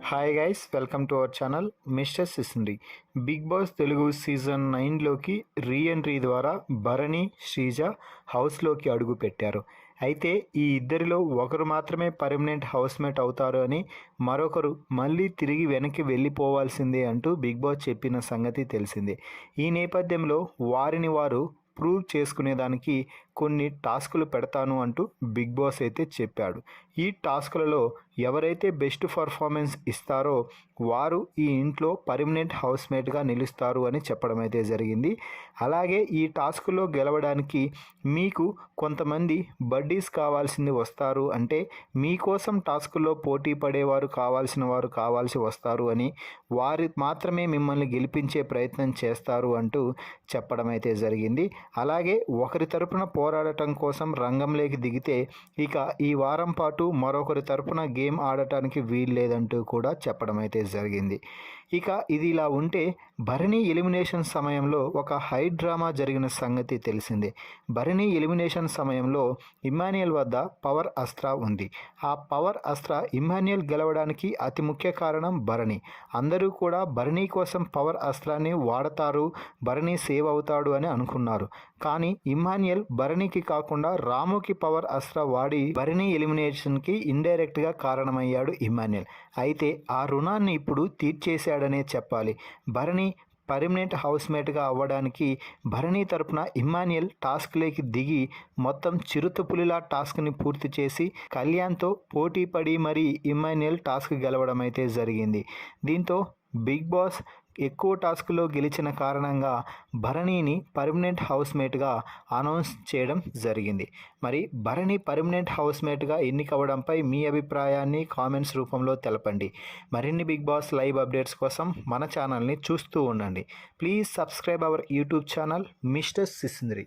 Hi guys, welcome to our channel mister Sisindri. Bigg Boss Telugu season 9లోకి reentry ద్వారా భరణి, శ్రీజ హౌస్లోకి అడుగు పెట్టారు. అయితే ఈ ఇద్దరిలో ఒకరు మాత్రమే పర్మనెంట్ హౌస్మేట్ అవుతారు అని, మరొకరు మళ్ళీ తిరిగి వెనక్కి వెళ్ళిపోవాల్సిందే అంటూ బిగ్ బాస్ చెప్పిన సంగతి తెలిసిందే. ఈ నేపథ్యంలో వారిని వారు ప్రూవ్ చేసుకునేదానికి కొన్ని టాస్కులు పెడతాను అంటూ బిగ్ బాస్ అయితే చెప్పాడు. ఈ టాస్కులలో ఎవరైతే బెస్ట్ పర్ఫార్మెన్స్ ఇస్తారో వారు ఈ ఇంట్లో పర్మనెంట్ హౌస్మేట్గా నిలుస్తారు అని చెప్పడం అయితే జరిగింది. అలాగే ఈ టాస్కులో గెలవడానికి మీకు కొంతమంది బడ్డీస్ కావాల్సింది వస్తారు, అంటే మీకోసం టాస్కుల్లో పోటీ పడేవారు కావాల్సి వస్తారు అని, వారి మాత్రమే మిమ్మల్ని గెలిపించే ప్రయత్నం చేస్తారు అంటూ చెప్పడం అయితే జరిగింది. అలాగే ఒకరి తరపున పోరాడటం కోసం రంగంలోకి దిగితే ఇక ఈ వారం పాటు మరొకరి తరపున గేమ్ ఆడటానికి వీల్లేదంటూ కూడా చెప్పడం అయితే జరిగింది. ఇక ఇది ఇలా ఉంటే భరణి ఎలిమినేషన్ సమయంలో ఒక హై డ్రామా జరిగిన సంగతి తెలిసిందే. భరణి ఎలిమినేషన్ సమయంలో ఇమ్మాన్యుయల్ వద్ద పవర్ అస్త్ర ఉంది. ఆ పవర్ అస్త్ర ఇమ్మాన్యుయల్ గెలవడానికి అతి ముఖ్య కారణం భరణి. అందరూ కూడా భరణి కోసం పవర్ అస్త్రాన్ని వాడతారు, భరణి సేవ్ అవుతాడు అని అనుకున్నారు. కానీ ఇమ్మాన్యుయల్ భరణికి కాకుండా రాముకి పవర్ అస్త్ర వాడి భరణి ఎలిమినేషన్కి ఇండైరెక్ట్గా కారణమయ్యాడు ఇమ్మాన్యుయల్. అయితే ఆ రుణాన్ని ఇప్పుడు తీర్చేశాడనే చెప్పాలి. భరణి పర్మనెంట్ హౌస్మేట్గా అవ్వడానికి భరణి తరపున ఇమ్మాన్యుయల్ టాస్క్లోకి దిగి మొత్తం చిరుతపులిలా టాస్క్ని పూర్తి చేసి కళ్యాణ్తో పోటీ పడి మరీ ఇమ్మాన్యుయల్ టాస్క్ గెలవడం అయితే జరిగింది. దీంతో బిగ్ బాస్ ఎక్కువ టాస్క్లో గెలిచిన కారణంగా భరణిని పర్మనెంట్ హౌస్మేట్గా అనౌన్స్ చేయడం జరిగింది. మరి భరణి పర్మనెంట్ హౌస్మేట్గా ఎన్నికవ్వడంపై మీ అభిప్రాయాన్ని కామెంట్స్ రూపంలో తెలపండి. మరిన్ని బిగ్ బాస్ లైవ్ అప్డేట్స్ కోసం మన ఛానల్ని చూస్తూ ఉండండి. Please subscribe our YouTube channel mister సిసింద్రి.